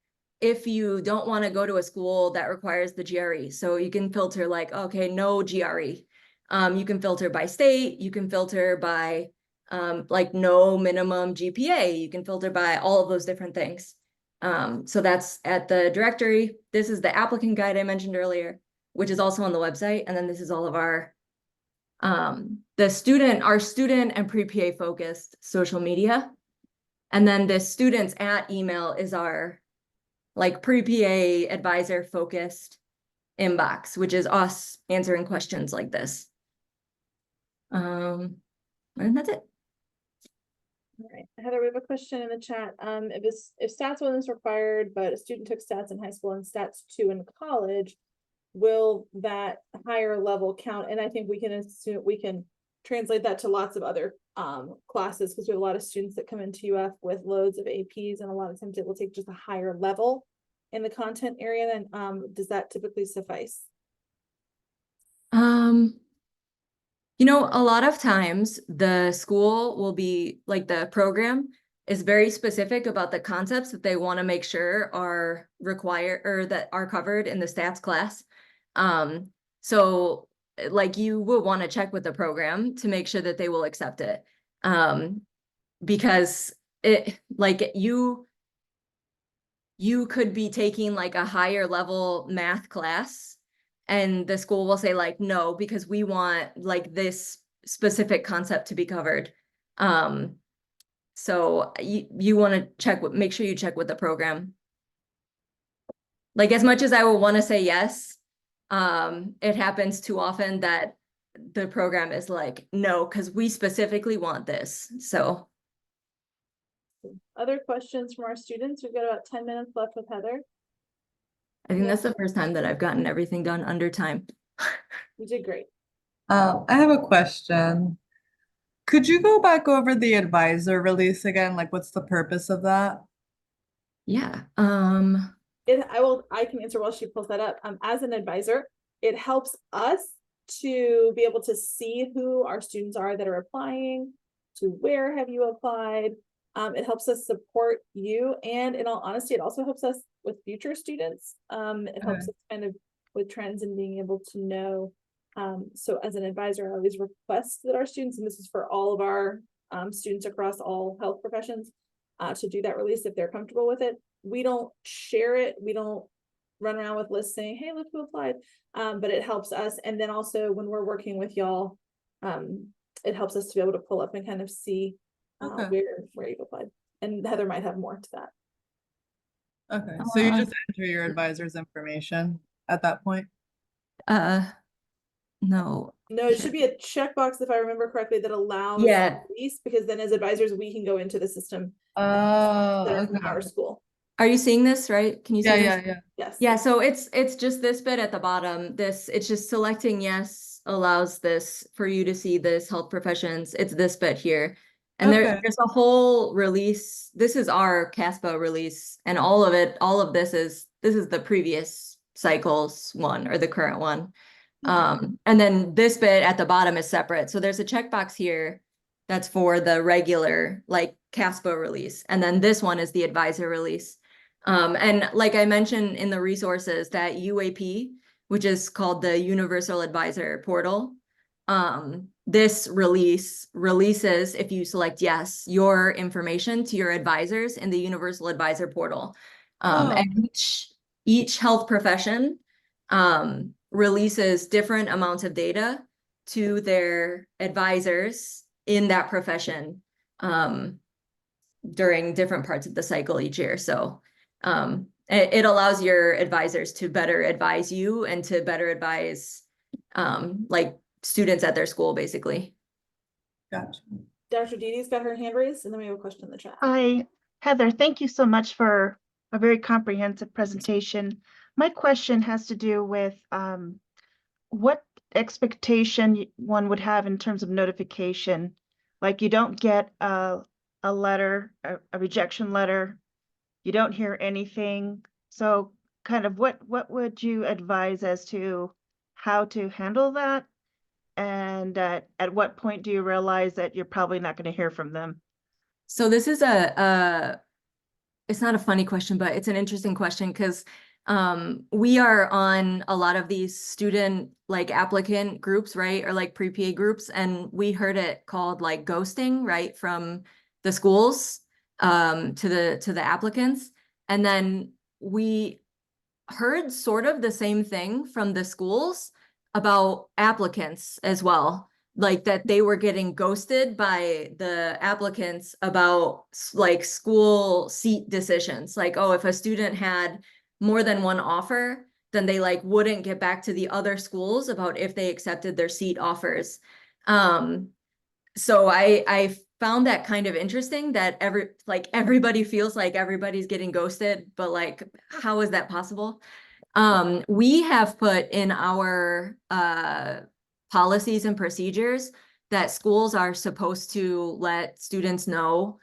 if you don't want to go to a school that requires the GRE. So you can filter like, okay, no GRE. You can filter by state, you can filter by like no minimum GPA, you can filter by all of those different things. So that's at the directory. This is the applicant guide I mentioned earlier, which is also on the website. And then this is all of our our student and pre-PA focused social media. And then the students at email is our like pre-PA advisor focused inbox, which is us answering questions like this. And that's it. All right, Heather, we have a question in the chat. If stats 1 is required, but a student took stats in high school and stats 2 in college, will that higher level count? And I think we can assume we can translate that to lots of other classes, because we have a lot of students that come into UF with loads of APs, and a lot of times it will take just a higher level in the content area. Then does that typically suffice? You know, a lot of times the school will be like the program is very specific about the concepts that they want to make sure are required or that are covered in the stats class. So like you will want to check with the program to make sure that they will accept it. Because it like you could be taking like a higher level math class and the school will say like, no, because we want like this specific concept to be covered. So you want to check with, make sure you check with the program. Like as much as I will want to say yes, it happens too often that the program is like, no, because we specifically want this. So. Other questions from our students? We've got about 10 minutes left with Heather. I think that's the first time that I've gotten everything done under time. You did great. I have a question. Could you go back over the advisor release again? Like, what's the purpose of that? Yeah. I can answer while she pulls that up. As an advisor, it helps us to be able to see who our students are that are applying, to where have you applied. It helps us support you, and in all honesty, it also helps us with future students. It helps us kind of with trends and being able to know. So as an advisor, I always request that our students, and this is for all of our students across all health professions, to do that release if they're comfortable with it. We don't share it. We don't run around with lists saying, hey, look who applied. But it helps us. And then also when we're working with y'all, it helps us to be able to pull up and kind of see where you've applied. And Heather might have more to that. Okay, so you just enter your advisor's information at that point? No. No, it should be a checkbox, if I remember correctly, that allows release, because then as advisors, we can go into the system. Okay. Our school. Are you seeing this right? Can you see this? Yeah. Yes. Yeah, so it's just this bit at the bottom. It's just selecting yes allows this for you to see this health professions. It's this bit here. And there's a whole release. This is our CASPA release, and all of this is the previous cycles one or the current one. And then this bit at the bottom is separate. So there's a checkbox here that's for the regular like CASPA release. And then this one is the advisor release. And like I mentioned in the resources, that UAP, which is called the Universal Advisor Portal, this releases, if you select yes, your information to your advisors in the Universal Advisor Portal. And each health profession releases different amounts of data to their advisors in that profession during different parts of the cycle each year. So it allows your advisors to better advise you and to better advise like students at their school, basically. Gotcha. Dr. Didi's got her hand raised, and then we have a question in the chat. Hi, Heather. Thank you so much for a very comprehensive presentation. My question has to do with what expectation one would have in terms of notification. Like you don't get a a letter, a rejection letter, you don't hear anything. So kind of what would you advise as to how to handle that? And at what point do you realize that you're probably not going to hear from them? So this is it's not a funny question, but it's an interesting question because we are on a lot of these student like applicant groups, right? Or like pre-PA groups, and we heard it called like ghosting, right? From the schools to the applicants. And then we heard sort of the same thing from the schools about applicants as well, like that they were getting ghosted by the applicants about like school seat decisions. Like, oh, if a student had more than one offer, then they like wouldn't get back to the other schools about if they accepted their seat offers. So I found that kind of interesting that everybody feels like everybody's getting ghosted, but like, how is that possible? We have put in our policies and procedures that schools are supposed to let students know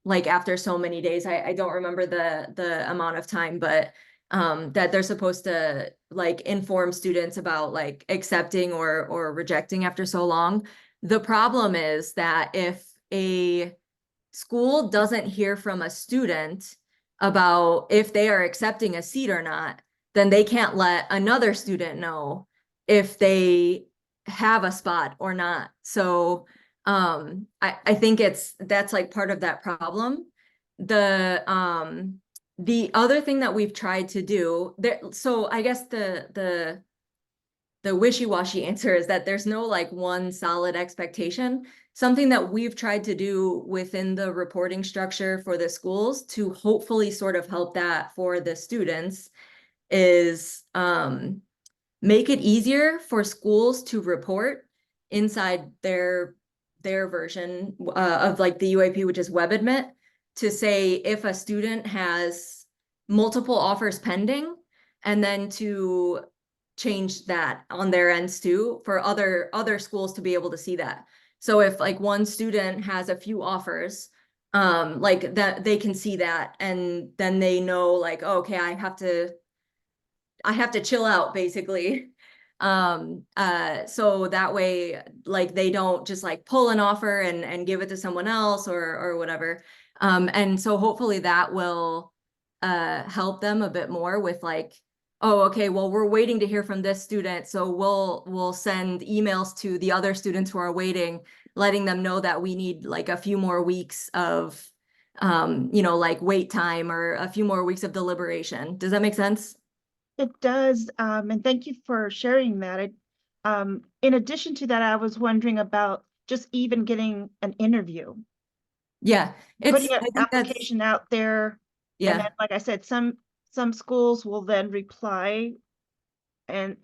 like after so many days. I don't remember the amount of time, but that they're supposed to like inform students about like accepting or rejecting after so long. The problem is that if a school doesn't hear from a student about if they are accepting a seat or not, then they can't let another student know if they have a spot or not. So I think that's like part of that problem. The other thing that we've tried to do there, so I guess the wishy-washy answer is that there's no like one solid expectation. Something that we've tried to do within the reporting structure for the schools to hopefully sort of help that for the students is make it easier for schools to report inside their version of like the UAP, which is web admit, to say if a student has multiple offers pending, and then to change that on their ends too for other schools to be able to see that. So if like one student has a few offers, like that they can see that, and then they know like, oh, okay, I have to chill out basically. So that way like they don't just like pull an offer and give it to someone else or whatever. And so hopefully that will help them a bit more with like, oh, okay, well, we're waiting to hear from this student, so we'll send emails to the other students who are waiting, letting them know that we need like a few more weeks of like wait time or a few more weeks of deliberation. Does that make sense? It does, and thank you for sharing that. In addition to that, I was wondering about just even getting an interview, Yeah, putting I an think that's, application out there. And then, yeah. like I said, some schools will then reply and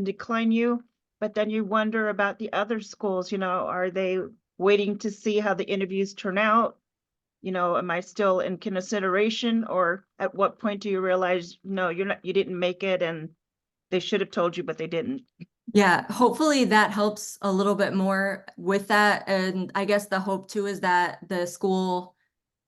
decline you, but then you wonder about the other schools, are they waiting to see how the interviews turn out? Am I still in consideration, or at what point do you realize, no, you didn't make it and they should have told you, but they didn't? Yeah, hopefully that helps a little bit more with that. And I guess the hope too is that the school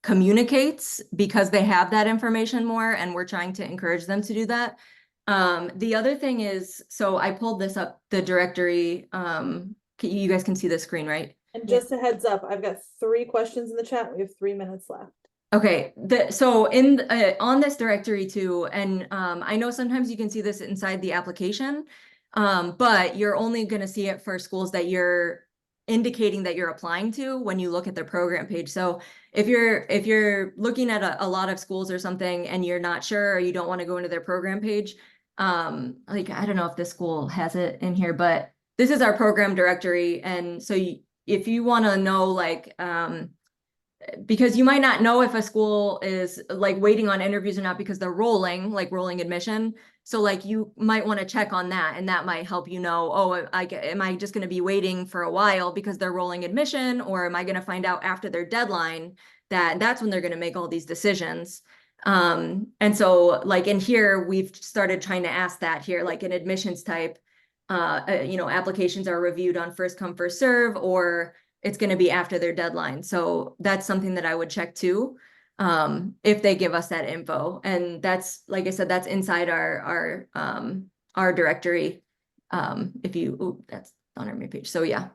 communicates because they have that information more, and we're trying to encourage them to do that. The other thing is, so I pulled this up, the directory. You guys can see the screen, right? And just a heads up, I've got 3 questions in the chat. We have 3 minutes left. Okay, so on this directory too, and I know sometimes you can see this inside the application, but you're only going to see it for schools that you're indicating that you're applying to when you look at the program page. So if you're looking at a lot of schools or something and you're not sure or you don't want to go into their program page, like I don't know if this school has it in here, but this is our program directory, and so if you want to know like because you might not know if a school is like waiting on interviews or not because they're rolling admission. So like you might want to check on that, and that might help you know, oh, am I just going to be waiting for a while because they're rolling admission, or am I going to find out after their deadline that's when they're going to make all these decisions? And so like in here, we've started trying to ask that here, like an admissions type, applications are reviewed on first come, first serve, or it's going to be after their deadline. So that's something that I would check too, if they give us that info. And that's, like I said, that's inside our directory. That's on our main page. So yeah.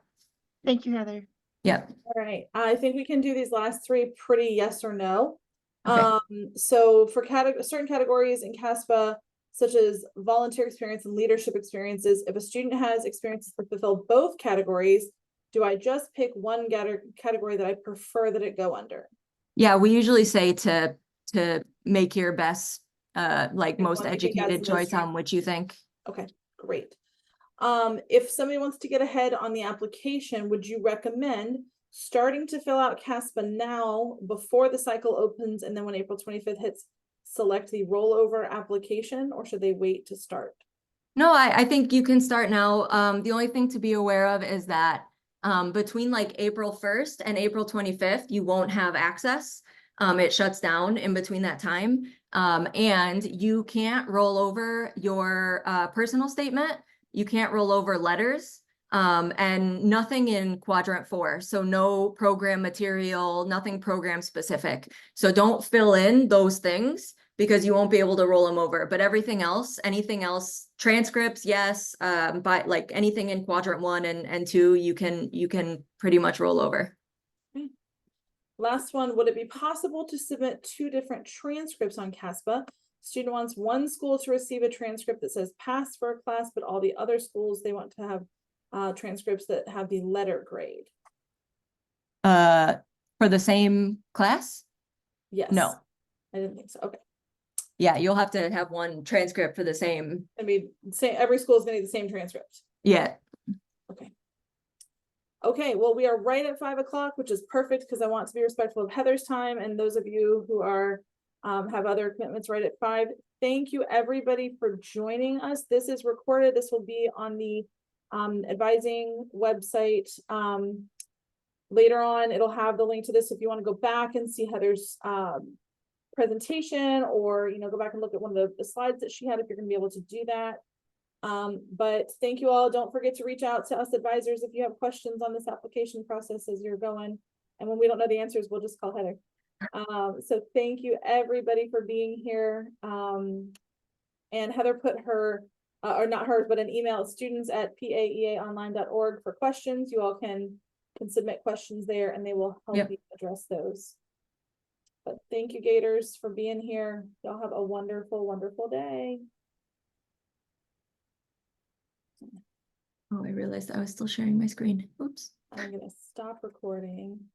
Thank you, Heather. Yeah. All right, I think we can do these last three pretty yes or no. Okay. So for certain categories in CASPA, such as volunteer experience and leadership experiences, if a student has experiences that fulfill both categories, do I just pick one category that I prefer that it go under? Yeah, we usually say to make your best, like Pick most one you think has educated the most choice on which you think. Okay, great. If somebody wants to get ahead on the application, would you recommend starting to fill out CASPA now before the cycle opens, and then when April 25th hits, select the rollover application, or should they wait to start? No, I think you can start now. The only thing to be aware of is that between like April 1st and April 25th, you won't have access. It shuts down in between that time. And you can't roll over your personal statement. You can't roll over letters, and nothing in quadrant 4. So no program material, nothing program specific. So don't fill in those things because you won't be able to roll them over. But everything else, anything else, transcripts, yes, but like anything in quadrant 1 and 2, you can pretty much roll over. Last one, would it be possible to submit 2 different transcripts on CASPA? Student wants one school to receive a transcript that says pass for a class, but all the other schools, they want to have transcripts that have the letter grade. For the same class? Yes. No. I didn't think so. Okay. Yeah, you'll have to have one transcript for the same. I mean, every school is going to need the same transcript. Yeah. Okay. Okay, well, we are right at 5 o'clock, which is perfect because I want to be respectful of Heather's time and those of you who are have other commitments right at 5. Thank you, everybody, for joining us. This is recorded. This will be on the advising website. Later on, it'll have the link to this if you want to go back and see Heather's presentation, or go back and look at one of the slides that she had if you're going to be able to do that. But thank you all. Don't forget to reach out to us advisors if you have questions on this application process as you're going. And when we don't know the answers, we'll just call Heather. So thank you everybody for being here. And Heather put her, or not hers, but an email at students@paeaonline.org for questions. You all can submit questions there and they will help you address those. But thank you, Gators, for being here. Y'all have a wonderful, wonderful day. Oh, I realized I was still sharing my screen. Oops. I'm gonna stop recording.